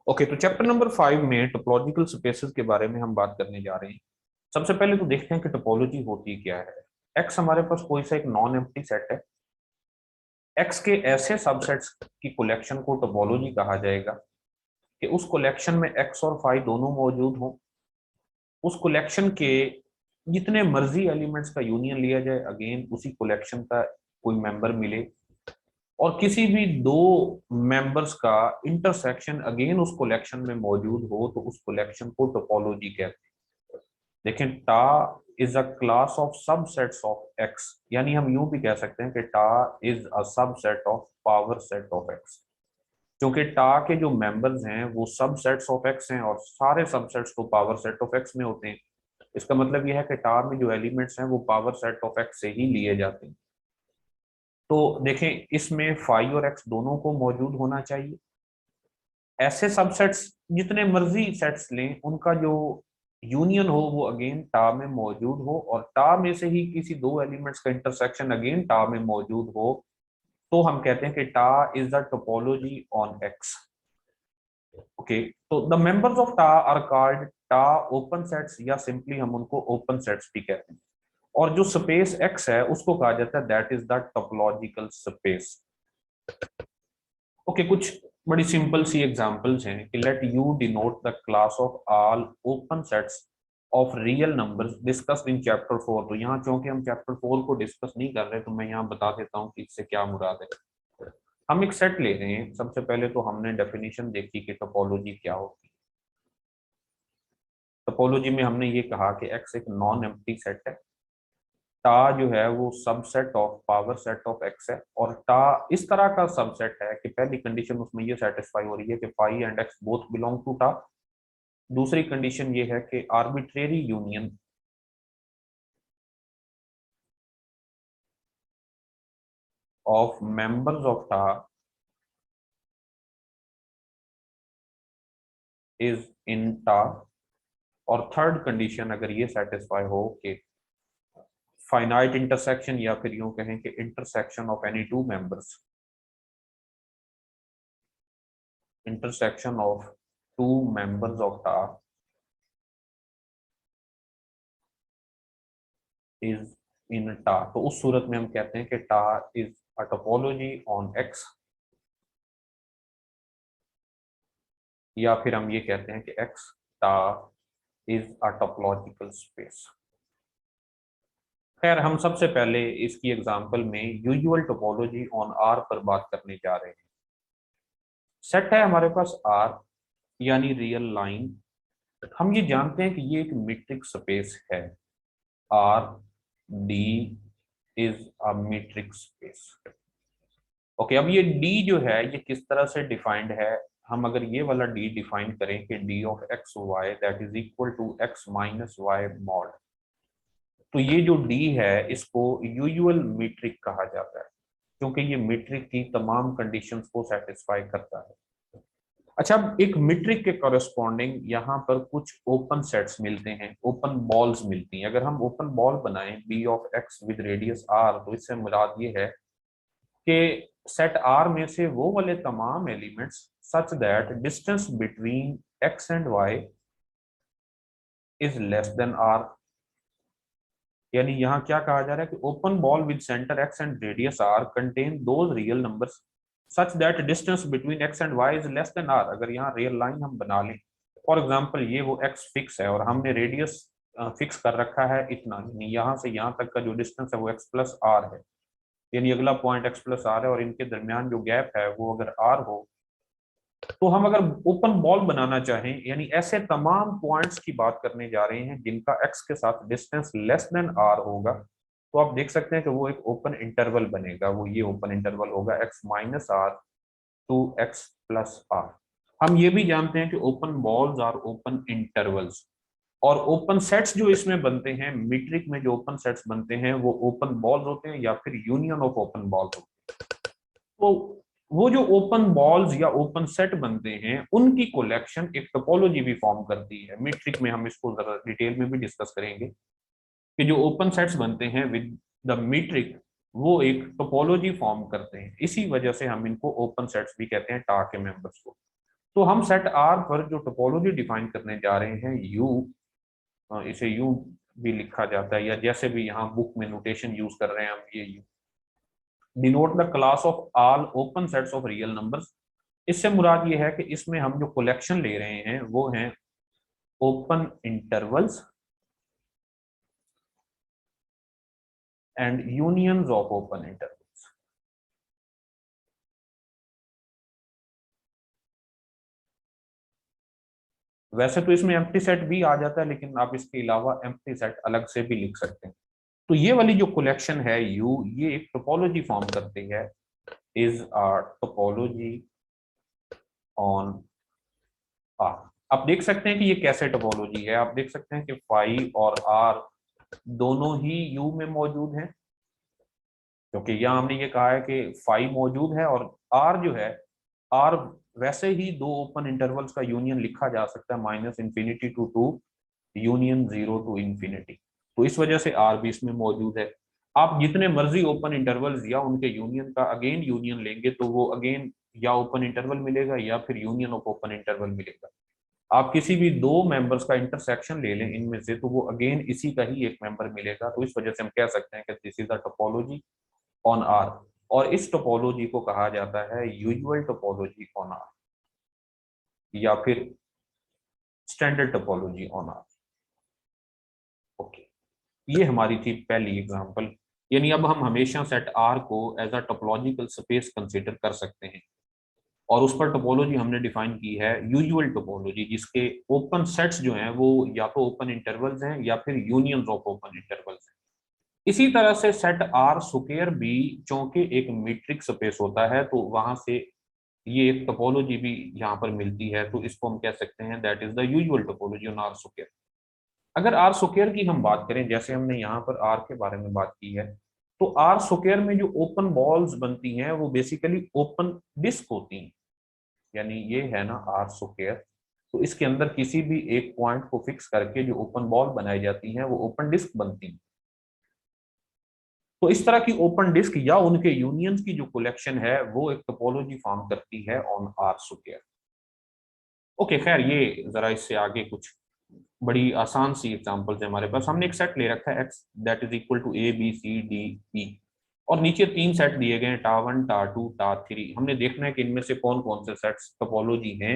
Okay, तो chapter number 5 में topological spaces के बारे में हम बात करने जा रहे हैं। सबसे पहले तो देखते हैं कि टोपोलॉजी होती क्या है। एक्स हमारे पास कोई सा एक नॉन एम्प्टी सेट है। एक्स के ऐसे सबसेट्स की कलेक्शन को टोपोलॉजी कहा जाएगा कि उस कलेक्शन में एक्स और फाई दोनों मौजूद हों। उस कलेक्शन के जितने मर्जी एलिमेंट्स का यूनियन लिया जाए, अगेन उसी कलेक्शन का कोई मेंबर मिले, और किसी भी दो मेंबर्स का इंटरसेक्शन अगेन उस कलेक्शन में मौजूद हो तो उस कलेक्शन को टोपोलॉजी कहते हैं। देखें, टा is a class of subsets of x, यानी हम यूं भी कह सकते हैं कि टा is a subset of power set of x. क्योंकि टा के जो मेंबर्स हैं वो सबसेट्स ऑफ एक्स हैं और सारे सबसेट्स तो पावर सेट ऑफ एक्स में होते हैं। इसका मतलब यह है कि टा में जो एलिमेंट्स हैं वो पावर सेट ऑफ एक्स से ही लिए जाते हैं। तो देखें, इसमें फाई और एक्स दोनों को मौजूद होना चाहिए। ऐसे सबसेट्स जितने मर्जी सेट्स लें, उनका जो यूनियन हो वो अगेन टा में मौजूद हो, और टा में से ही किसी दो एलिमेंट्स का इंटरसेक्शन अगेन टा में मौजूद हो, तो हम कहते हैं कि टा is the topology on x. Okay, तो द मेंबर्स ऑफ टा आर कॉल्ड टा ओपन सेट्स, या सिंपली हम उनको ओपन सेट्स भी कहते हैं। और जो स्पेस एक्स है उसको कहा जाता है that is the topological space. Okay, कुछ बड़ी सिंपल सी एग्जांपल्स हैं कि let you denote the class of all open sets of real numbers discussed in chapter 4। तो यहाँ चूंकि हम चैप्टर 4 को डिस्कस नहीं कर रहे तो मैं यहाँ बता देता हूँ कि इससे क्या मुराद है। हम एक सेट ले रहे हैं। सबसे पहले तो हमने डेफिनेशन देखी कि टोपोलॉजी क्या होती है। टोपोलॉजी में हमने ये कहा कि एक्स एक नॉन एम्प्टी सेट है। टा जो है वो subset of power set of x है, और टा इस तरह का सबसेट है कि पहली कंडीशन उसमें ये सेटिस्फाई हो रही है कि phi and X both belong to tau. दूसरी कंडीशन ये है कि arbitrary union of members of tau is in tau. और थर्ड कंडीशन अगर ये सेटिस्फाई हो कि फाइनाइट इंटरसेक्शन, या फिर यूं कहें कि intersection of any two members, intersection of two members of tau is in tau, तो उस सूरत में हम कहते हैं कि टा is a topology on x, या फिर हम ये कहते हैं कि एक्स टा इज अ टोपोलॉजिकल स्पेस। खैर, हम सबसे पहले इसकी एग्जांपल में यूजुअल टोपोलॉजी ऑन आर पर बात करने जा रहे हैं। सेट है हमारे पास आर, यानी रियल लाइन। हम ये जानते हैं कि ये एक मीट्रिक स्पेस है। R D is a metric space. Okay, अब ये डी जो है ये किस तरह से डिफाइंड है। हम अगर ये वाला डी डिफाइन करें कि D of X Y that is equal to X minus Y mod, तो ये जो डी है इसको यूजुअल मीट्रिक कहा जाता है, क्योंकि ये मीट्रिक की तमाम कंडीशंस को सेटिस्फाई करता है। अच्छा, अब एक मीट्रिक के कॉरेस्पॉन्डिंग यहाँ पर कुछ ओपन सेट्स मिलते हैं, ओपन बॉल्स मिलती हैं। अगर हम ओपन बॉल बनाएं B of X with radius R, तो इससे मुराद ये है कि सेट आर में से वो वाले तमाम elements such that distance between X and Y is less than R. यानी यहाँ क्या कहा जा रहा है कि open ball with centre X and radius R contain those real numbers such that distance between X and Y is less than R. अगर यहाँ रियल लाइन हम बना लें, फॉर एग्जांपल ये वो एक्स फिक्स है और हमने रेडियस फिक्स कर रखा है इतना, यानी यहाँ से यहाँ तक का जो डिस्टेंस है वो एक्स प्लस आर है, यानी अगला पॉइंट एक्स प्लस आर है और इनके दरमियान जो गैप है वो अगर आर हो, तो हम अगर ओपन बॉल बनाना चाहें, यानी ऐसे तमाम पॉइंट्स की बात करने जा रहे हैं जिनका एक्स के साथ डिस्टेंस लेस देन आर होगा, तो आप देख सकते हैं कि वो एक ओपन इंटरवल बनेगा। वो ये ओपन इंटरवल होगा X minus R to X plus R. हम ये भी जानते हैं कि open balls are open intervals, और ओपन सेट्स जो इसमें बनते हैं मीट्रिक में, जो ओपन सेट्स बनते हैं वो ओपन बॉल्स होते हैं या फिर यूनियन ऑफ ओपन बॉल्स होते हैं। तो वो जो ओपन बॉल्स या ओपन सेट बनते हैं उनकी कलेक्शन एक टोपोलॉजी भी फॉर्म करती है। मीट्रिक में हम इसको जरा डिटेल में भी डिस्कस करेंगे कि जो ओपन सेट्स बनते हैं विद द मीट्रिक वो एक टोपोलॉजी फॉर्म करते हैं। इसी वजह से हम इनको ओपन सेट्स भी कहते हैं, टा के मेंबर्स को। तो हम सेट आर पर जो टोपोलॉजी डिफाइन करने जा रहे हैं, यू, इसे यू भी लिखा जाता है, या जैसे भी यहाँ बुक में नोटेशन यूज कर रहे हैं हम, ये you denote the class of all open sets of real numbers. इससे मुराद ये है कि इसमें हम जो कलेक्शन ले रहे हैं वो हैं open intervals and unions of open intervals. वैसे तो इसमें एम्प्टी सेट भी आ जाता है, लेकिन आप इसके अलावा एम्प्टी सेट अलग से भी लिख सकते हैं। तो ये वाली जो कलेक्शन है यू, ये एक टोपोलॉजी फॉर्म करती है, is a topology on R. आप देख सकते हैं कि ये कैसे टोपोलॉजी है। आप देख सकते हैं कि फाई और आर दोनों ही यू में मौजूद हैं, क्योंकि यहाँ हमने ये कहा है कि फाई मौजूद है, और आर जो है, आर वैसे ही दो ओपन इंटरवल्स का यूनियन लिखा जा सकता है, minus infinity to two union zero to infinity. तो इस वजह से आर भी इसमें मौजूद है। आप जितने मर्जी ओपन इंटरवल्स या उनके यूनियन का अगेन यूनियन लेंगे तो वो अगेन या ओपन इंटरवल मिलेगा या फिर यूनियन ऑफ ओपन इंटरवल मिलेगा। आप किसी भी दो मेंबर्स का इंटरसेक्शन ले लें इनमें से, तो वो अगेन इसी का ही एक मेंबर मिलेगा। तो इस वजह से हम कह सकते हैं कि this is the topology on R. और इस टोपोलॉजी को कहा जाता है यूजुअल टोपोलॉजी ऑन आर, या फिर standard topology on R. Okay, ये हमारी थी पहली एग्जांपल। यानी अब हम हमेशा सेट आर को as a topological space consider कर सकते हैं, और उस पर टोपोलॉजी हमने डिफाइन की है यूजुअल टोपोलॉजी, जिसके ओपन सेट्स जो हैं वो या तो ओपन इंटरवल्स हैं या फिर यूनियंस ऑफ ओपन इंटरवल्स हैं। इसी तरह से सेट आर स्क्वायर भी, चूंकि एक मीट्रिक स्पेस होता है, तो वहां से ये एक टोपोलॉजी भी यहाँ पर मिलती है। तो इसको हम कह सकते हैं that is the usual topology on R square. अगर आर स्क्वायर की हम बात करें, जैसे हमने यहाँ पर आर के बारे में बात की है, तो आर स्क्वायर में जो ओपन बॉल्स बनती हैं वो बेसिकली ओपन डिस्क होती हैं। यानी ये है ना आर स्क्वायर, तो इसके अंदर किसी भी एक पॉइंट को फिक्स करके जो ओपन बॉल बनाई जाती हैं वो ओपन डिस्क बनती हैं। तो इस तरह की ओपन डिस्क या उनके यूनियंस की जो कलेक्शन है वो एक टोपोलॉजी फॉर्म करती है ऑन आर स्क्वायर। ओके, खैर ये जरा इससे आगे कुछ बड़ी आसान सी एग्जांपल्स है हमारे पास। हमने एक सेट ले रखा है X that is equal to A B C D E, और नीचे तीन सेट दिए गए हैं, टा वन टा टू टा थ्री। हमने देखना है कि इनमें से कौन कौन से सेट्स टोपोलॉजी हैं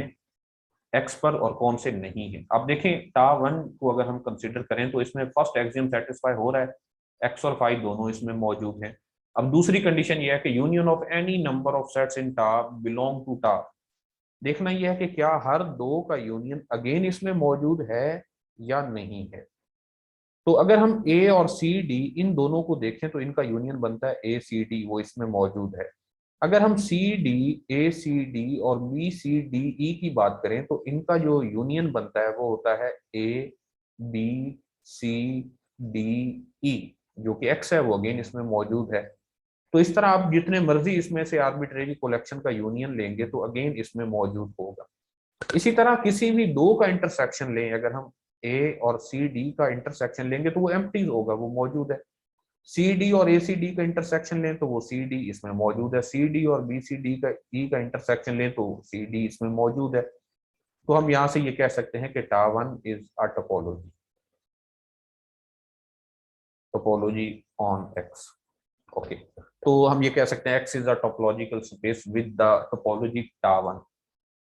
एक्स पर और कौन से नहीं है। अब देखें, टा वन को अगर हम कंसिडर करें तो इसमें फर्स्ट एक्सियम सेटिस्फाई हो रहा है, एक्स और फाई दोनों इसमें मौजूद हैं। अब दूसरी कंडीशन ये है कि union of any number of sets in टा बिलोंग टू टा। देखना यह है कि क्या हर दो का यूनियन अगेन इसमें मौजूद है या नहीं है। तो अगर हम ए और सी डी इन दोनों को देखें तो इनका यूनियन बनता है ए सी डी, वो इसमें मौजूद है। अगर हम सी डी, ए सी डी और बी सी डी ई की बात करें तो इनका जो यूनियन बनता है वो होता है ए बी सी डी ई, जो कि एक्स है वो अगेन इसमें मौजूद है। तो इस तरह आप जितने मर्जी इसमें से आर्बिट्रेरी कलेक्शन का यूनियन लेंगे तो अगेन इसमें मौजूद होगा। इसी तरह किसी भी दो का इंटरसेक्शन लें, अगर हम ए और सी डी का इंटरसेक्शन लेंगे तो वो एम्प्टी होगा, वो मौजूद है। सी डी और ए सी डी का इंटरसेक्शन लें तो वो सी डी इसमें मौजूद है। सी डी और बी सी डी का ई का इंटरसेक्शन लें तो सी डी इसमें मौजूद है। तो हम यहां से ये कह सकते हैं कि टा one is a topology, topology on x. Okay, तो हम ये कह सकते हैं x is a topological space with the topology टा वन।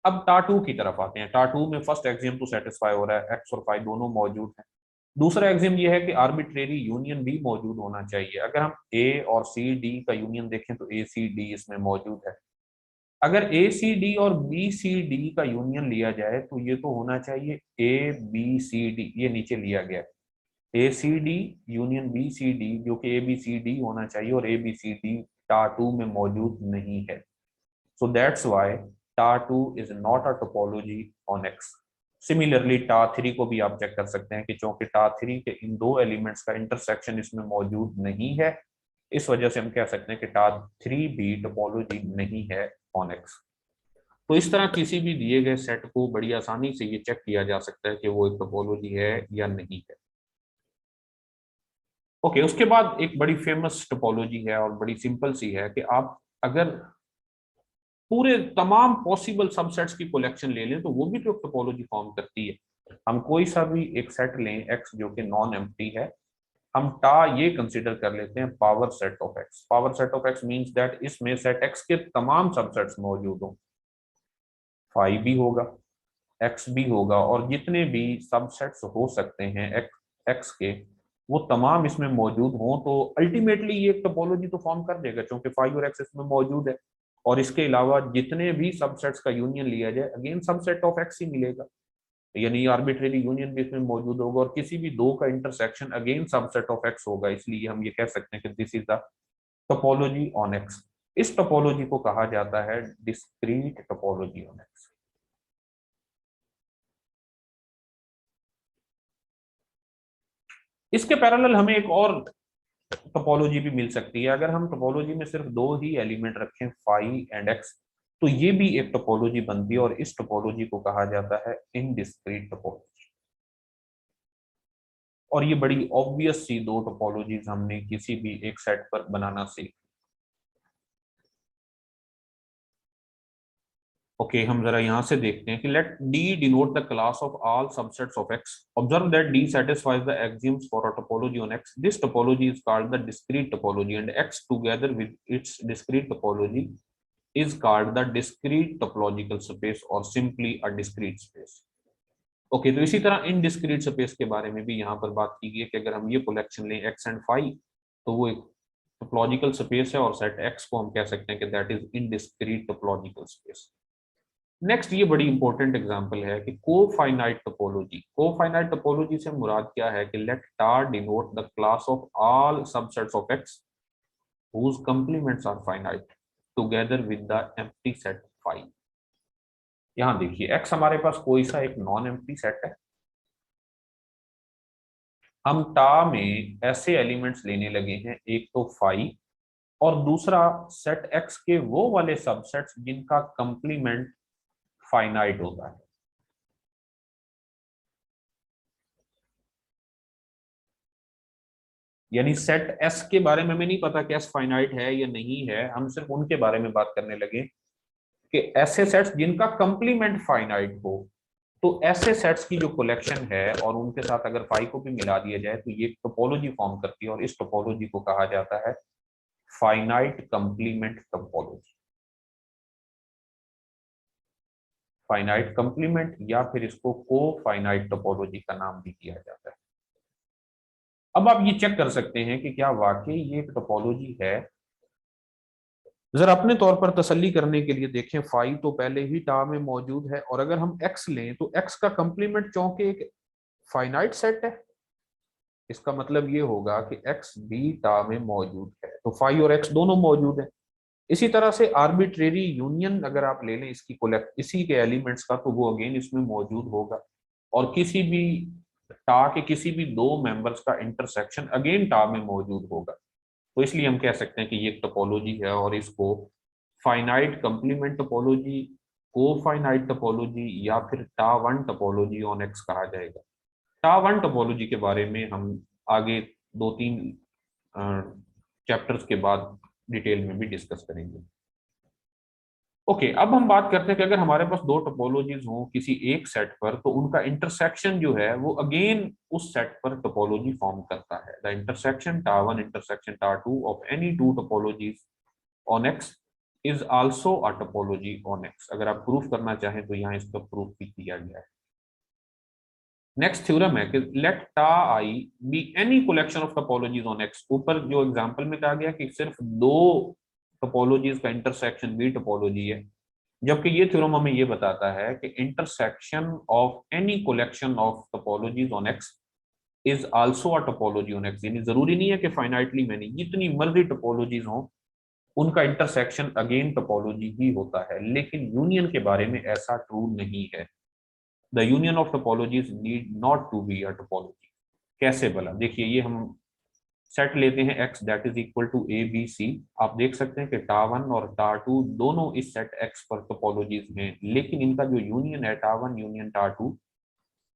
अब टा टू की तरफ आते हैं। टा टू में फर्स्ट एक्सियम तो सेटिस्फाई हो रहा है, एक्स और फाई दोनों मौजूद हैं। दूसरा एक्सियम ये है कि आर्बिट्रेरी यूनियन भी मौजूद होना चाहिए। अगर हम ए और सी डी का यूनियन देखें तो ए सी डी इसमें मौजूद है। अगर ए सी डी और बी सी डी का यूनियन लिया जाए तो ये तो होना चाहिए ए बी सी डी, ये नीचे लिया गया है A C D union B C D, जो कि ए बी सी डी होना चाहिए, और A B C D tau two में मौजूद नहीं है। So that's why TA2 is not a topology on X. Similarly TA3 को भी आप चेक कर सकते हैं कि चूंकि TA3 के इन दो एलिमेंट्स का इंटरसेक्शन इसमें मौजूद नहीं है, इस वजह से हम कह सकते हैं कि TA3 भी टोपोलॉजी नहीं है ऑन X। तो इस तरह किसी भी दिए गए सेट को बड़ी आसानी से ये चेक किया जा सकता है कि वो एक टोपोलॉजी है या नहीं है। ओके, उसके बाद एक बड़ी फेमस टोपोलॉजी है और बड़ी सिंपल सी है कि आप अगर पूरे तमाम पॉसिबल सबसेट्स की कलेक्शन ले लें तो वो भी तो टोपोलॉजी फॉर्म करती है। हम कोई सा भी एक सेट लें एक्स जो कि नॉन एम्प्टी है, हम टा ये कंसिडर कर लेते हैं power set of x. Power set of x means that इसमें सेट एक्स के तमाम सबसेट्स मौजूद हों, फाई भी होगा, एक्स भी होगा, और जितने भी सबसेट्स हो सकते हैं एक्स के वो तमाम इसमें मौजूद हों, तो अल्टीमेटली ये एक टोपोलॉजी तो फॉर्म कर देगा क्योंकि फाइव और एक्स इसमें मौजूद है। और इसके अलावा जितने भी सबसेट्स का यूनियन लिया जाए अगेन सबसेट ऑफ एक्स ही मिलेगा, यानी आर्बिट्रेरी यूनियन भी इसमें मौजूद होगा, और किसी भी दो का intersection again subset of x होगा। इसलिए हम ये कह सकते हैं कि this is the topology on x. इस टोपोलॉजी को कहा जाता है डिस्क्रीट टोपोलॉजी ऑन एक्स। इसके पैरेलल हमें एक और टोपोलॉजी भी मिल सकती है। अगर हम टोपोलॉजी में सिर्फ दो ही एलिमेंट रखें फाई एंड एक्स, तो ये भी एक टोपोलॉजी बनती है और इस टोपोलॉजी को कहा जाता है इनडिस्क्रीट टोपोलॉजी। और ये बड़ी ऑब्वियस सी दो टोपोलॉजीज हमने किसी भी एक सेट पर बनाना सीख। ओके, हम जरा यहां से देखते हैं कि let D denote the class of all subsets of X. Observe that D satisfies the axioms for a topology on x. This topology is called the discrete topology, and x together with its discrete topology is called the discrete topological space or simply a discrete space. Okay, तो इसी तरह इन discrete space के बारे में भी यहाँ पर बात की गई है कि अगर हम ये कलेक्शन लें एक्स एंड फाई तो वो एक टोपोलॉजिकल स्पेस है, और सेट एक्स को हम कह सकते हैं कि that is in discrete topological space. Next ये बड़ी इंपॉर्टेंट एग्जांपल है कि कोफाइनाइट टोपोलॉजी। कोफाइनाइट टोपोलॉजी से मुराद क्या है कि let tau denote the class of all subsets of X whose complements are finite together with the empty set phi। यहां देखिए एक्स हमारे पास कोई सा एक नॉन एम्प्टी सेट है, हम टा में ऐसे एलिमेंट्स लेने लगे हैं, एक तो फाई और दूसरा सेट एक्स के वो वाले सबसेट्स जिनका कंप्लीमेंट फाइनाइट होता है। यानी सेट एस के बारे में हमें नहीं पता कि एस फाइनाइट है या नहीं है, हम सिर्फ उनके बारे में बात करने लगे कि ऐसे सेट्स जिनका कंप्लीमेंट फाइनाइट हो। तो ऐसे सेट्स की जो कलेक्शन है और उनके साथ अगर फाई को भी मिला दिया जाए तो ये टोपोलॉजी फॉर्म करती है, और इस टोपोलॉजी को कहा जाता है finite complement topology. Finite complement या फिर इसको को फाइनाइट टोपोलॉजी का नाम भी दिया जाता है। अब आप ये चेक कर सकते हैं कि क्या वाकई ये एक टोपोलॉजी है। जरा अपने तौर पर तसल्ली करने के लिए देखें, फाई तो पहले ही टा में मौजूद है, और अगर हम एक्स लें तो एक्स का कंप्लीमेंट चूंकि एक फाइनाइट सेट है, इसका मतलब ये होगा कि एक्स भी टा में मौजूद है, तो फाई और एक्स दोनों मौजूद है। इसी तरह से आर्बिट्रेरी यूनियन अगर आप ले लें इसकी कोलेक्ट इसी के एलिमेंट्स का, तो वो अगेन इसमें मौजूद होगा, और किसी भी टा के किसी भी दो मेंबर्स का इंटरसेक्शन अगेन टा में मौजूद होगा। तो इसलिए हम कह सकते हैं कि ये एक टोपोलॉजी है, और इसको फाइनाइट कंप्लीमेंट टोपोलॉजी, को फाइनाइट टोपोलॉजी या फिर टा वन टोपोलॉजी ऑन एक्स कहा जाएगा। टा वन टोपोलॉजी के बारे में हम आगे दो तीन चैप्टर्स के बाद डिटेल में भी डिस्कस करेंगे। ओके, अब हम बात करते हैं कि अगर हमारे पास दो टोपोलॉजीज हों किसी एक सेट पर, तो उनका इंटरसेक्शन जो है वो अगेन उस सेट पर टोपोलॉजी फॉर्म करता है। द इंटरसेक्शन टा वन इंटरसेक्शन टा two of any to topologies on x is also a topology on x. अगर आप प्रूफ करना चाहें तो यहाँ इसका प्रूफ भी किया गया है। नेक्स्ट थ्योरम है कि let tau I be any collection of topologies on X. ऊपर जो एग्जांपल में कहा गया कि सिर्फ दो टोपोलॉजीज का इंटरसेक्शन भी टोपोलॉजी है, जबकि ये थ्योरम हमें ये बताता है कि intersection of any collection of topologies on x is also a topology on x. यानी जरूरी नहीं है कि फाइनाइटली मैनी जितनी मर्जी टोपोलॉजीज हों उनका इंटरसेक्शन अगेन टोपोलॉजी ही होता है, लेकिन यूनियन के बारे में ऐसा ट्रू नहीं है। The union of topologies need not to be a topology. कैसे भला? देखिए, ये हम सेट लेते हैं x that is equal to A B C. आप देख सकते हैं कि टा वन और टा टू दोनों इस सेट x पर टोपोलॉजीज हैं, लेकिन इनका जो यूनियन है टा वन यूनियन टा टू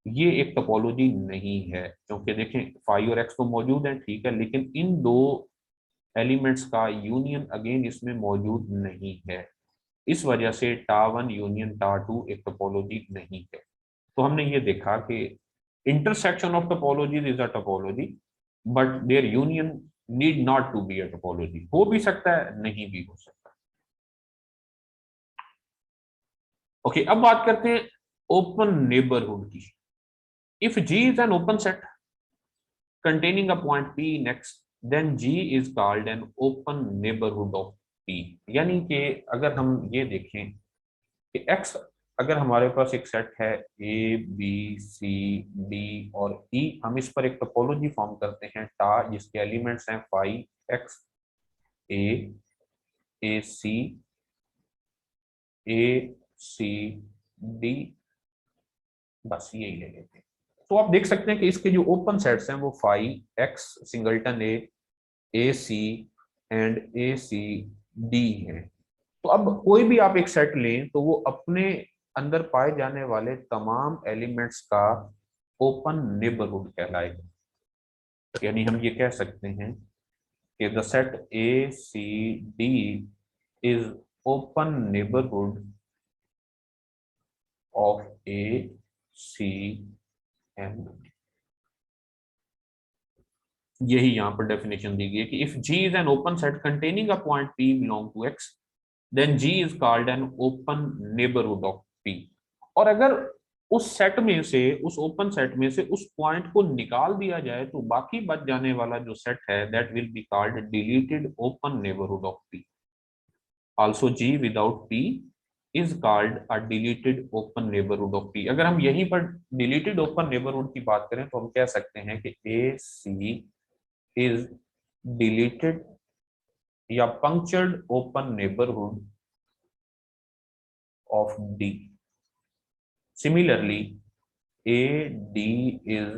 ये एक टोपोलॉजी नहीं है, क्योंकि देखें फाई और एक्स तो मौजूद है, ठीक है, लेकिन इन दो एलिमेंट्स का यूनियन अगेन इसमें मौजूद नहीं है। इस वजह से टा1 यूनियन टा2 एक टोपोलॉजी नहीं है। तो हमने ये देखा कि intersection of topologies is a topology, but their union need not to be a topology. हो भी सकता है, नहीं भी हो सकता। ओके, अब बात करते हैं ओपन नेबरहुड की। If G is an open set containing a point P in X, then G is called an open neighborhood of P। यानी कि अगर हम ये देखें कि X अगर हमारे पास एक सेट है A B C D और E, हम इस पर एक टोपोलॉजी फॉर्म करते हैं टा, जिसके एलिमेंट्स हैं phi X A A C A C D, बस यही ले लेते हैं। तो आप देख सकते हैं कि इसके जो ओपन सेट्स हैं वो phi X singleton A C and A C D है। तो अब कोई भी आप एक सेट लें तो वो अपने अंदर पाए जाने वाले तमाम एलिमेंट्स का ओपन नेबरहुड कहलाएगा। यानी हम ये कह सकते हैं कि the set A C D is open neighbourhood of A C and D. यही यहाँ पर डेफिनेशन दी गई है कि if G is an open set containing a point P belong to X, then G is called an open neighbourhood of P। और अगर उस सेट में से, उस ओपन सेट में से उस पॉइंट को निकाल दिया जाए तो बाकी बच जाने वाला जो सेट है that will be called deleted open neighbourhood of P। Also G without P is called a deleted open neighbourhood of P। अगर हम यहीं पर डिलीटेड ओपन नेबरहुड की बात करें तो हम कह सकते हैं कि ए सी is deleted या punctured open neighborhood of D. Similarly, AD is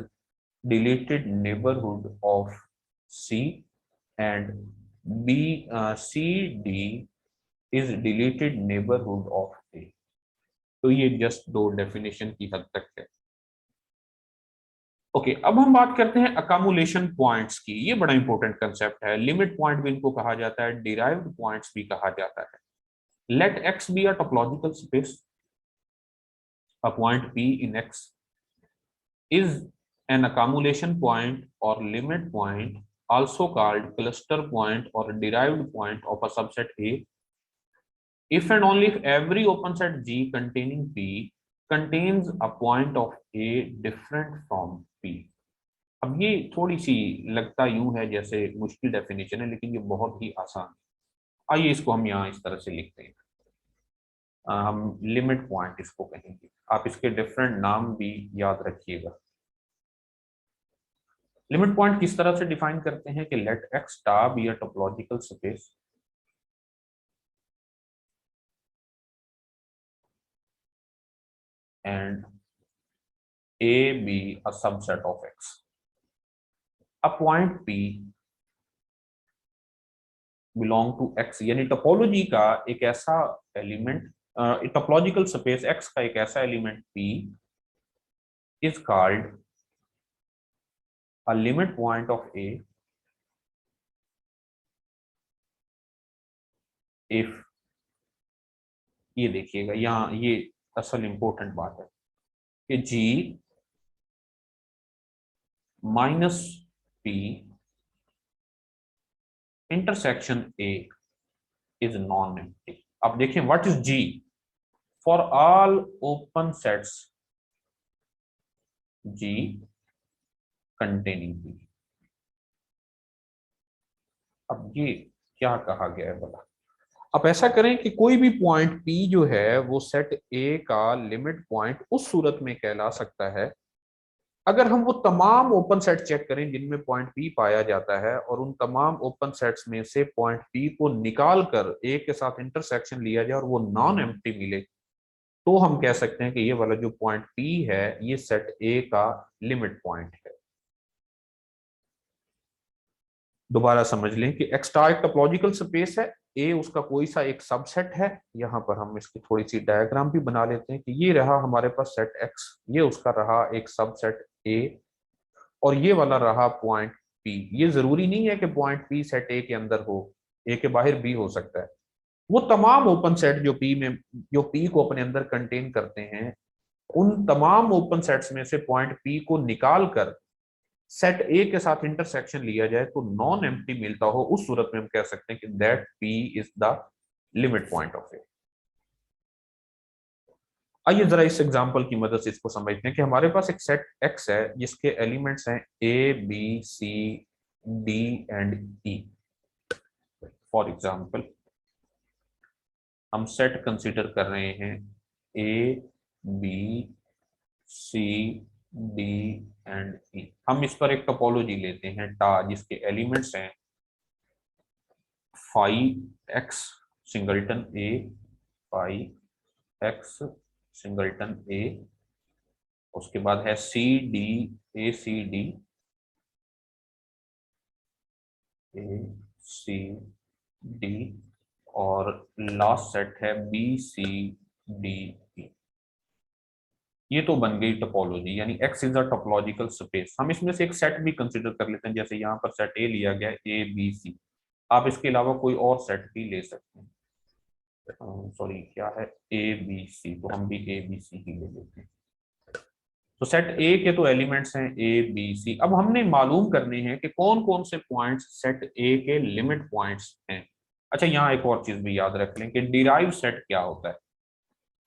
deleted neighborhood of C and CD is deleted neighborhood of A। तो ये जस्ट दो डेफिनेशन की हद तक है। ओके, अब हम बात करते हैं अकामुलेशन पॉइंट्स की। ये बड़ा इंपॉर्टेंट कंसेप्ट है। लिमिट पॉइंट भी इनको कहा जाता है, डिराइव्ड पॉइंट्स भी कहा जाता है। Let X be a topological space. A point P in X is an accumulation point or limit point, also called cluster point or derived point of a subset A, if and only if every open set G containing P contains a point of A different from P। अब ये थोड़ी सी लगता यूं है जैसे मुश्किल definition है, लेकिन ये बहुत ही आसान है। आइए इसको हम यहाँ इस तरह से लिखते हैं। हम लिमिट पॉइंट इसको कहेंगे। आप इसके डिफरेंट नाम भी याद रखिएगा। लिमिट पॉइंट किस तरह से डिफाइन करते हैं कि let X star be a topological space and A be a subset of X. A point P belong to X, यानी टोपोलॉजी का एक ऐसा एलिमेंट, टोपोलॉजिकल स्पेस एक्स का एक ऐसा element P is called a limit point of A if, ये देखिएगा यहाँ ये असल इंपॉर्टेंट बात है कि G minus P intersection A is non empty. अब देखें what is G for all open sets G containing P। अब ये क्या कहा गया है भला। अब ऐसा करें कि कोई भी पॉइंट P जो है वो सेट A का लिमिट पॉइंट उस सूरत में कहला सकता है अगर हम वो तमाम ओपन सेट चेक करें जिनमें पॉइंट P पाया जाता है और उन तमाम ओपन सेट्स में से पॉइंट P को निकाल कर A के साथ इंटरसेक्शन लिया जाए और वो नॉन एम्प्टी मिले, तो हम कह सकते हैं कि ये वाला जो पॉइंट P है ये सेट A का लिमिट पॉइंट है। दोबारा समझ लें कि एक्स स्टार एक टोपोलॉजिकल स्पेस है, ए उसका कोई सा एक सबसेट है। यहाँ पर हम इसकी थोड़ी सी डायग्राम भी बना लेते हैं कि ये रहा हमारे पास सेट एक्स, ये उसका रहा एक सबसेट ए, और ये वाला रहा पॉइंट पी। ये जरूरी नहीं है कि पॉइंट पी सेट ए के अंदर हो, ए के बाहर भी हो सकता है। वो तमाम ओपन सेट जो पी को अपने अंदर कंटेन करते हैं, उन तमाम ओपन सेट्स में से पॉइंट पी को निकाल कर सेट ए के साथ इंटरसेक्शन लिया जाए तो नॉन एम्प्टी मिलता हो, उस सूरत में हम कह सकते हैं कि that P is the limit point of A. आइए जरा इस एग्जांपल की मदद से इसको समझते हैं कि हमारे पास एक सेट एक्स है जिसके एलिमेंट्स हैं A B C D and E. For example हम सेट कंसीडर कर रहे हैं A B C D and E. हम इस पर एक टोपोलॉजी लेते हैं टा, जिसके एलिमेंट्स हैं फाइव एक्स सिंगल्टन ए, फाइव एक्स सिंगल्टन ए, उसके बाद है सी डी, ए सी डी, ए सी डी, और लास्ट सेट है बी सी डी ई। ये तो बन गई टोपोलॉजी, यानी x is a topological space. हम इसमें से एक सेट भी कंसीडर कर लेते हैं, जैसे यहाँ पर सेट ए लिया गया ए बी सी। आप इसके अलावा कोई और सेट भी ले सकते हैं। सॉरी क्या है, ए बी सी, तो हम भी ए बी सी ही ले लेते हैं। तो सेट ए के तो एलिमेंट्स हैं ए बी सी। अब हमने मालूम करने हैं कि कौन कौन से पॉइंट्स सेट ए के लिमिट पॉइंट्स हैं। अच्छा, यहाँ एक और चीज भी याद रख लें कि डिराइव सेट क्या होता है।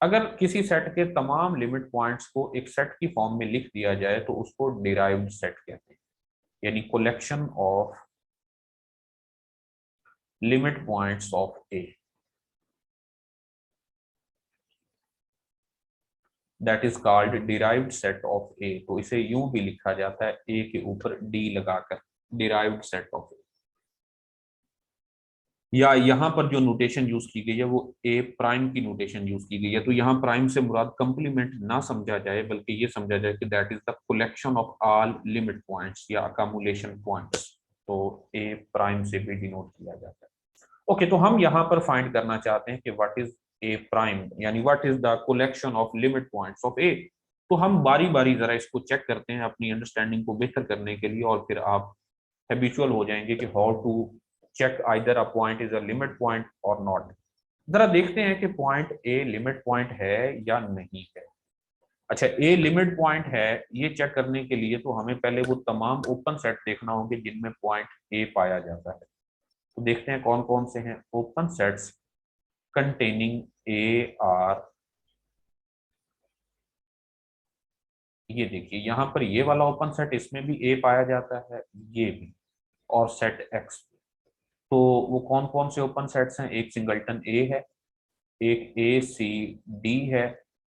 अगर किसी सेट के तमाम लिमिट पॉइंट्स को एक सेट की फॉर्म में लिख दिया जाए तो उसको डिराइव्ड सेट कहते हैं, यानी collection of limit points of A, that is called derived set of A. तो इसे यूं भी लिखा जाता है ए के ऊपर डी लगाकर, डिराइव्ड सेट ऑफ ए। या यहाँ पर जो नोटेशन यूज की गई है वो ए प्राइम की नोटेशन यूज की गई है। तो यहाँ प्राइम से मुराद कंप्लीमेंट ना समझा जाए, बल्कि ये समझा जाए कि that is the collection of all limit points या अकामुलेशन पॉइंट्स। तो ए प्राइम से भी डिनोट किया जाता है। ओके, तो हम यहाँ पर फाइंड करना चाहते हैं कि व्हाट इज ए प्राइम, यानी what is the collection of limit points of A. तो हम बारी बारी जरा इसको चेक करते हैं अपनी अंडरस्टैंडिंग को बेहतर करने के लिए, और फिर आप हैबिचुअल हो जाएंगे कि how to check either a point is a limit point or not। जरा देखते हैं कि पॉइंट ए लिमिट पॉइंट है या नहीं है। अच्छा, ए लिमिट पॉइंट है, ये चेक करने के लिए तो हमें पहले वो तमाम ओपन सेट देखना होंगे जिनमें पॉइंट ए पाया जाता है। तो देखते हैं कौन कौन से हैं open sets containing A are. ये देखिए यहाँ पर ये वाला ओपन सेट, इसमें भी ए पाया जाता है, ये भी, और सेट एक्स। तो वो कौन कौन से ओपन सेट्स हैं, एक सिंगल्टन ए है, एक ए सी डी है,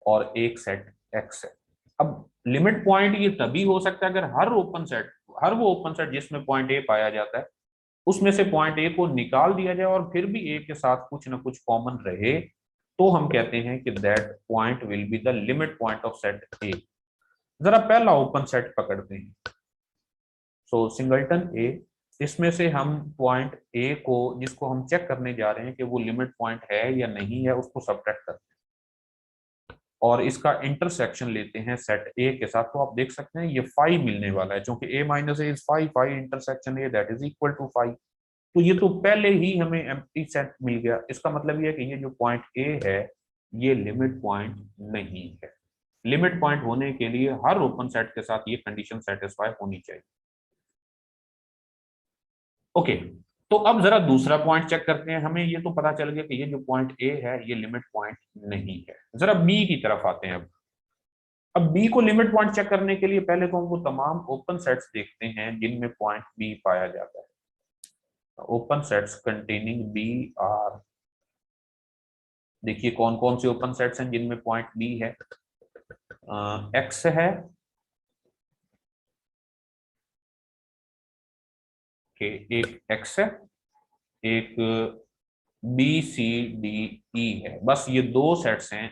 और एक सेट एक्स है। अब लिमिट पॉइंट ये तभी हो सकता है अगर हर वो ओपन सेट जिसमें पॉइंट ए पाया जाता है उसमें से पॉइंट ए को निकाल दिया जाए और फिर भी ए के साथ कुछ ना कुछ कॉमन रहे, तो हम कहते हैं कि that point will be the limit point of set ए। जरा पहला ओपन सेट पकड़ते हैं। सो सिंगल्टन ए, इसमें से हम पॉइंट ए को, जिसको हम चेक करने जा रहे हैं कि वो लिमिट पॉइंट है या नहीं है, उसको सब्ट्रैक्ट करते हैं और इसका इंटरसेक्शन लेते हैं सेट ए के साथ। तो आप देख सकते हैं ये 5 मिलने वाला है, क्योंकि A minus A is 5, 5 intersection A that is equal to 5। तो ये तो पहले ही हमें एम्प्टी सेट मिल गया। इसका मतलब ये है कि ये जो पॉइंट ए है ये लिमिट पॉइंट नहीं है। लिमिट पॉइंट होने के लिए हर ओपन सेट के साथ ये कंडीशन सेटिस्फाई होनी चाहिए। ओके, तो अब जरा दूसरा पॉइंट चेक करते हैं। हमें ये तो पता चल गया कि ये जो पॉइंट ए है ये लिमिट पॉइंट नहीं है। जरा बी की तरफ आते हैं। अब बी को लिमिट पॉइंट चेक करने के लिए पहले तो हम वो तमाम ओपन सेट्स देखते हैं जिनमें पॉइंट बी पाया जाता है। Open sets containing B are, देखिए कौन कौन से ओपन सेट्स हैं जिनमें पॉइंट बी है। एक्स है, एक एक्स है, एक बी सी डी ई है। बस ये दो सेट्स हैं।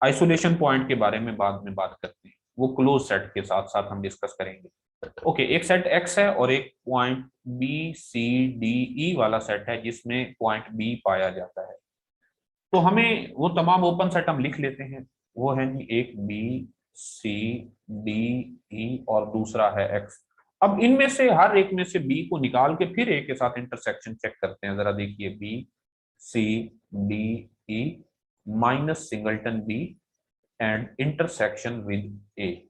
आइसोलेशन पॉइंट के बारे में बाद में बात करते हैं, वो क्लोज सेट के साथ साथ हम डिस्कस करेंगे। ओके, एक सेट एक्स है और एक point B C D E वाला सेट है जिसमें पॉइंट बी पाया जाता है। तो हमें वो तमाम ओपन सेट हम लिख लेते हैं। वो है जी एक बी सी डी ई और दूसरा है एक्स। अब इनमें से हर एक में से बी को निकाल के फिर ए के साथ इंटरसेक्शन चेक करते हैं। जरा देखिए, B C D E minus singleton B and intersection with A.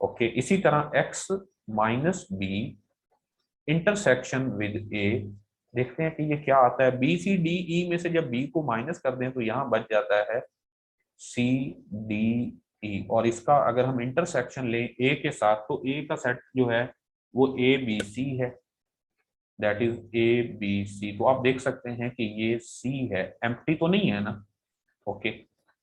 Okay, इसी तरह X minus B intersection with A. देखते हैं कि ये क्या आता है। बी सी डी ई में से जब बी को माइनस कर दें तो यहां बच जाता है सी डी ई, और इसका अगर हम इंटरसेक्शन लें ए के साथ तो ए का सेट जो है वो ए बी सी है। That is A B C. तो आप देख सकते हैं कि ये सी है, एम्प्टी तो नहीं है ना। ओके,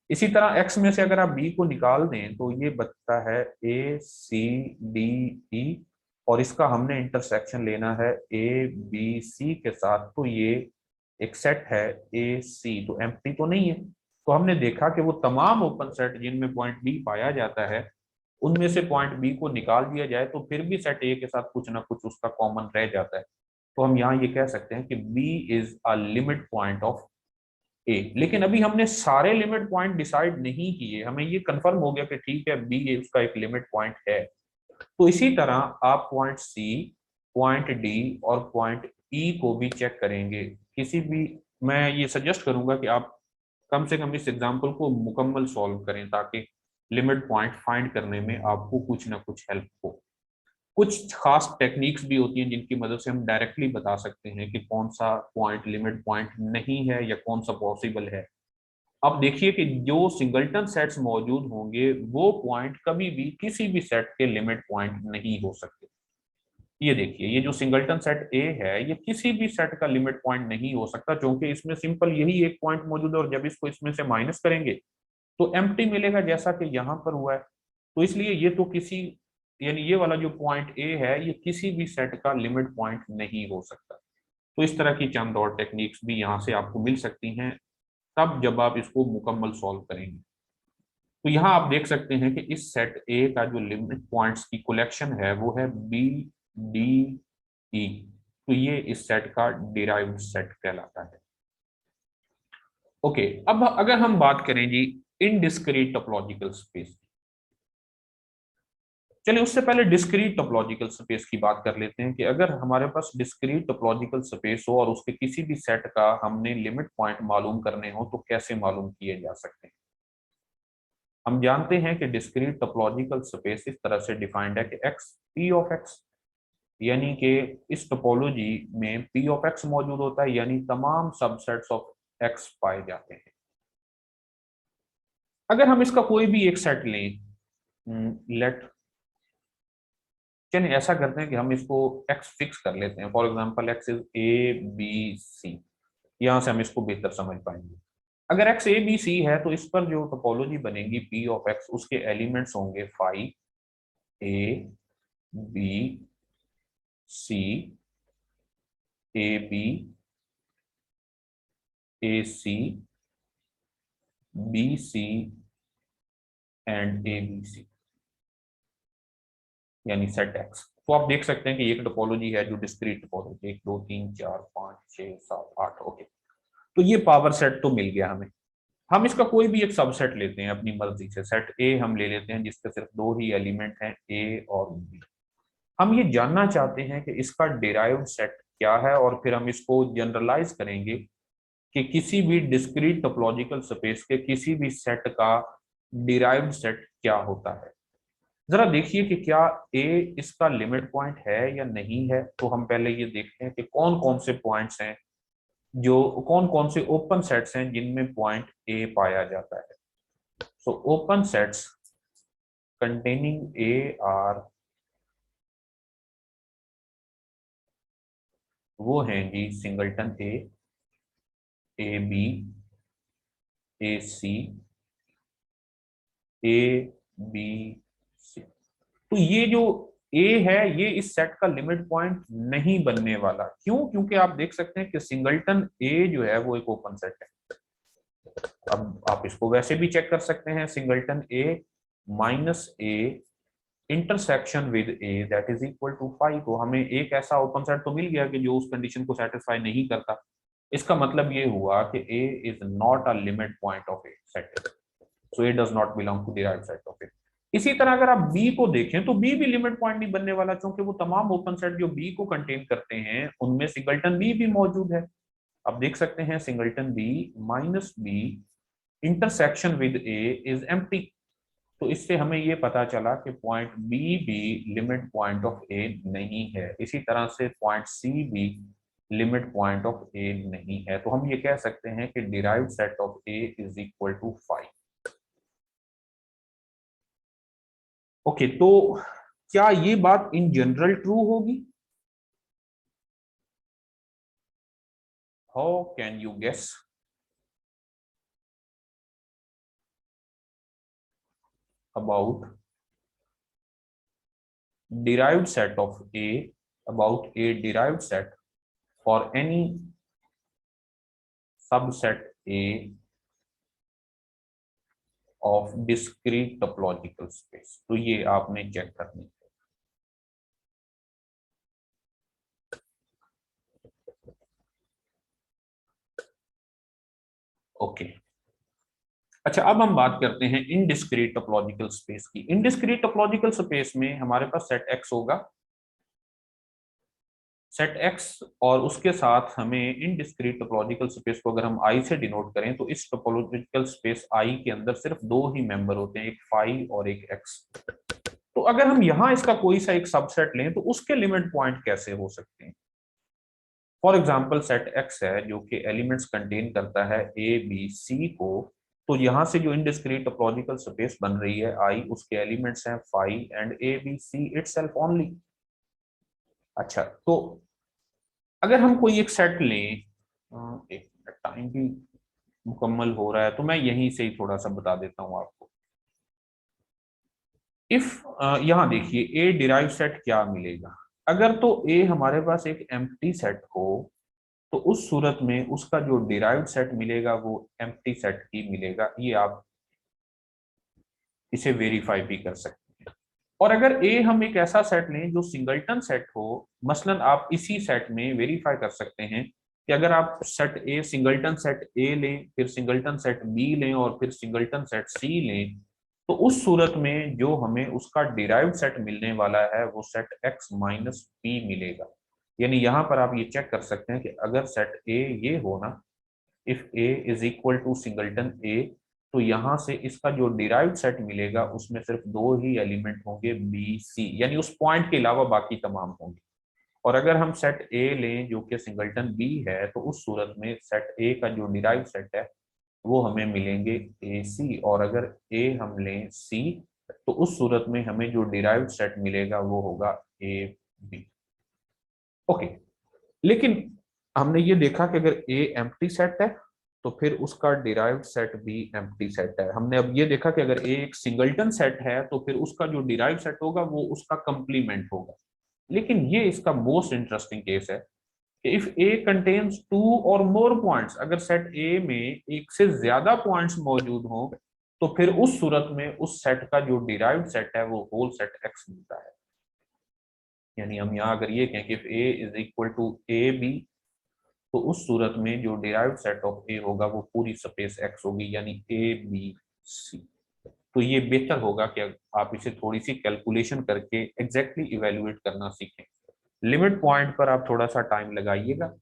इसी तरह एक्स में से अगर आप बी को निकाल दें तो ये बचता है ए सी डी ई, और इसका हमने इंटरसेक्शन लेना है ए बी सी के साथ। तो ये एक सेट है ए सी, तो एम्प्टी तो नहीं है। तो हमने देखा कि वो तमाम ओपन सेट जिनमें पॉइंट बी पाया जाता है उनमें से पॉइंट बी को निकाल दिया जाए तो फिर भी सेट ए के साथ कुछ ना कुछ उसका कॉमन रह जाता है। तो हम यहाँ ये कह सकते हैं कि B is a limit point of A. लेकिन अभी हमने सारे लिमिट पॉइंट डिसाइड नहीं किए, हमें ये कंफर्म हो गया कि ठीक है बी उसका एक लिमिट पॉइंट है। तो इसी तरह आप पॉइंट सी, पॉइंट डी और पॉइंट ई को भी चेक करेंगे किसी भी। मैं ये सजेस्ट करूंगा कि आप कम से कम इस एग्जाम्पल को मुकम्मल सॉल्व करें ताकि लिमिट पॉइंट फाइंड करने में आपको कुछ ना कुछ हेल्प हो। कुछ खास टेक्निक्स भी होती हैं जिनकी मदद से हम डायरेक्टली बता सकते हैं कि कौन सा पॉइंट लिमिट पॉइंट नहीं है या कौन सा पॉसिबल है। अब देखिए कि जो सिंगलटन सेट्स मौजूद होंगे वो पॉइंट कभी भी किसी भी सेट के लिमिट पॉइंट नहीं हो सकते। ये देखिए, ये जो सिंगलटन सेट ए है ये किसी भी सेट का लिमिट पॉइंट नहीं हो सकता क्योंकि इसमें सिंपल यही एक पॉइंट मौजूद है, और जब इसको इसमें से माइनस करेंगे तो एम्प्टी मिलेगा जैसा कि यहाँ पर हुआ है। तो इसलिए ये तो किसी, यानी ये वाला जो पॉइंट ए है ये किसी भी सेट का लिमिट पॉइंट नहीं हो सकता। तो इस तरह की चंद और टेक्निक्स भी यहाँ से आपको मिल सकती हैं तब जब आप इसको मुकम्मल सॉल्व करेंगे। तो यहाँ आप देख सकते हैं कि इस सेट ए का जो लिमिट पॉइंट्स की कलेक्शन है वो है बी डी ई। तो ये इस सेट का डिराइव्ड सेट कहलाता है। ओके, अब अगर हम बात करें जी इनडिस्क्रीट टोपोलॉजिकल स्पेस, चलिए उससे पहले डिस्क्रीट टोपोलॉजिकल स्पेस की बात कर लेते हैं कि अगर हमारे पास डिस्क्रीट टोपोलॉजिकल स्पेस हो और उसके किसी भी सेट का हमने लिमिट पॉइंट मालूम करने हो तो कैसे मालूम किए जा सकते हैं। हम जानते हैं कि डिस्क्रीट टोपोलॉजिकल स्पेस इस तरह से डिफाइंड है कि एक्स पी ऑफ एक्स, यानी कि इस टोपोलॉजी में पी ऑफ एक्स मौजूद होता है, यानी तमाम सबसेट्स ऑफ एक्स पाए जाते हैं। अगर हम इसका कोई भी एक सेट लें, लेट, चलिए ऐसा करते हैं कि हम इसको एक्स फिक्स कर लेते हैं। For example X is A B C, यहां से हम इसको बेहतर समझ पाएंगे। अगर एक्स ए बी सी है तो इस पर जो टोपोलॉजी बनेगी पी ऑफ एक्स, उसके एलिमेंट्स होंगे phi A B C, A B, A C, B C and A B C, यानी सेट एक्स। तो आप देख सकते हैं कि एक टोपोलॉजी है जो डिस्क्रीट टोपोलॉजी, 1 2 3 4 5 6 7 8। ओके, तो ये पावर सेट तो मिल गया हमें। हम इसका कोई भी एक सबसेट लेते हैं अपनी मर्जी से। सेट ए हम ले लेते हैं जिसके सिर्फ दो ही एलिमेंट हैं, ए और बी। हम ये जानना चाहते हैं कि इसका डिराइव्ड सेट क्या है और फिर हम इसको जनरलाइज करेंगे कि किसी भी डिस्क्रीट टोपोलॉजिकल स्पेस के किसी भी सेट का डिराइव्ड सेट क्या होता है। जरा देखिए कि क्या ए इसका लिमिट पॉइंट है या नहीं है। तो हम पहले ये देखते हैं कि कौन कौन से पॉइंट्स हैं, जो कौन कौन से ओपन सेट्स हैं जिनमें पॉइंट ए पाया जाता है। So open sets containing A are, वो हैं जी singleton A, A B, A C, A B C. तो ये जो ए है ये इस सेट का लिमिट पॉइंट नहीं बनने वाला। क्यों? क्योंकि आप देख सकते हैं कि सिंगलटन ए जो है वो एक ओपन सेट है। अब आप इसको वैसे भी चेक कर सकते हैं, singleton A minus A intersection with A that is equal to 5। तो हमें एक ऐसा ओपन सेट तो मिल गया कि जो उस कंडीशन को सेटिस्फाई नहीं करता। इसका मतलब ये हुआ कि A is not a limit point of A set, so A does not belong to derived set of A. इसी तरह अगर आप बी को देखें तो बी भी लिमिट पॉइंट नहीं बनने वाला, क्योंकि वो तमाम ओपन सेट जो बी को कंटेन करते हैं उनमें सिंगलटन बी भी मौजूद है। आप देख सकते हैं singleton B minus B intersection with A is empty. तो इससे हमें ये पता चला कि पॉइंट बी भी लिमिट पॉइंट ऑफ ए नहीं है। इसी तरह से पॉइंट सी भी लिमिट पॉइंट ऑफ ए नहीं है। तो हम ये कह सकते हैं कि derived set of A is equal to 5। Okay, तो क्या ये बात इन जनरल ट्रू होगी? How can you guess? About derived set of A, about a derived set for any subset A of discrete topological space। तो ये आपने check करनी है। ओके, अच्छा अब हम बात करते हैं इनडिस्क्रीट टोपोलॉजिकल स्पेस की। इनडिस्क्रीट टोपोलॉजिकल स्पेस में हमारे पास सेट एक्स होगा, सेट एक्स, और उसके साथ हमें इनडिस्क्रीट टोपोलॉजिकल स्पेस को अगर हम आई से डिनोट करें तो इस टोपोलॉजिकल स्पेस आई के अंदर सिर्फ दो ही मेंबर होते हैं, एक फाई और एक एक्स। तो अगर हम यहां इसका कोई सा एक सबसेट लें तो उसके लिमिट पॉइंट कैसे हो सकते हैं? फॉर एग्जांपल सेट एक्स है जो कि एलिमेंट्स कंटेन करता है ए बी सी को। तो यहां से जो इनडिस्क्रीट टोपोलॉजिकल स्पेस बन रही है आई, उसके एलिमेंट्स हैं phi and A B C itself only. अच्छा, तो अगर हम कोई एक सेट लें, एक टाइम भी मुकम्मल हो रहा है तो मैं यहीं से ही थोड़ा सा बता देता हूं आपको। इफ यहां देखिए ए डिराइव सेट क्या मिलेगा। अगर तो ए हमारे पास एक एम्प्टी सेट हो तो उस सूरत में उसका जो डिराइव्ड सेट मिलेगा वो एम्प्टी सेट ही मिलेगा। ये आप इसे वेरीफाई भी कर सकते हैं। और अगर ए हम एक ऐसा सेट लें जो सिंगलटन सेट हो, मसलन आप इसी सेट में वेरीफाई कर सकते हैं कि अगर आप सेट ए सिंगलटन सेट ए लें, फिर सिंगलटन सेट बी लें और फिर सिंगलटन सेट सी लें, तो उस सूरत में जो हमें उसका डिराइव्ड सेट मिलने वाला है वो सेट एक्स माइनस पी मिलेगा। यानी यहां पर आप ये चेक कर सकते हैं कि अगर सेट ए ये हो ना, if A is equal to singleton A, तो यहां से इसका जो डिराइव्ड सेट मिलेगा उसमें सिर्फ दो ही एलिमेंट होंगे बी सी, यानी उस पॉइंट के अलावा बाकी तमाम होंगे। और अगर हम सेट ए लें जो कि सिंगलटन बी है तो उस सूरत में सेट ए का जो डिराइव्ड सेट है वो हमें मिलेंगे ए सी, और अगर ए हम लें सी तो उस सूरत में हमें जो डिराइव्ड सेट मिलेगा वो होगा ए बी। ओके, लेकिन हमने ये देखा कि अगर ए एम्प्टी सेट है तो फिर उसका डिराइव्ड सेट भी एम्प्टी सेट है। हमने अब ये देखा कि अगर ए एक सिंगलटन सेट है तो फिर उसका जो डिराइव्ड सेट होगा वो उसका कंप्लीमेंट होगा। लेकिन ये इसका मोस्ट इंटरेस्टिंग केस है कि इफ ए कंटेन्स टू और मोर पॉइंट्स, अगर सेट ए में एक से ज्यादा पॉइंट्स मौजूद हों तो फिर उस सूरत में उस सेट का जो डिराइव्ड सेट है वो होल सेट एक्स मिलता है। यानी हम यहाँ अगर ये कहें कि A is equal to A B, तो उस सूरत में जो डिराइव्ड सेट ऑफ ए होगा वो पूरी स्पेस एक्स होगी, यानी ए बी सी। तो ये बेहतर होगा कि आप इसे थोड़ी सी कैलकुलेशन करके एग्जैक्टली इवेल्युएट करना सीखें। लिमिट पॉइंट पर आप थोड़ा सा टाइम लगाइएगा,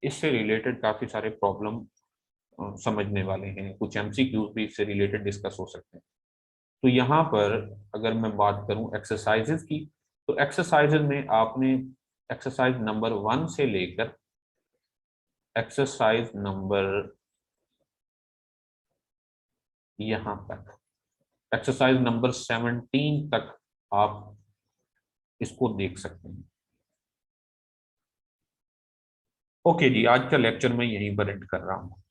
इससे रिलेटेड काफी सारे प्रॉब्लम समझने वाले हैं, कुछ एमसीक्यूज भी इससे रिलेटेड डिस्कस हो सकते हैं। तो यहाँ पर अगर मैं बात करूं एक्सरसाइजेज की, तो एक्सरसाइजेज में आपने एक्सरसाइज नंबर 1 से लेकर एक्सरसाइज नंबर यहां तक एक्सरसाइज नंबर 17 तक आप इसको देख सकते हैं। ओके जी, आज का लेक्चर मैं यहीं पर एंड कर रहा हूं।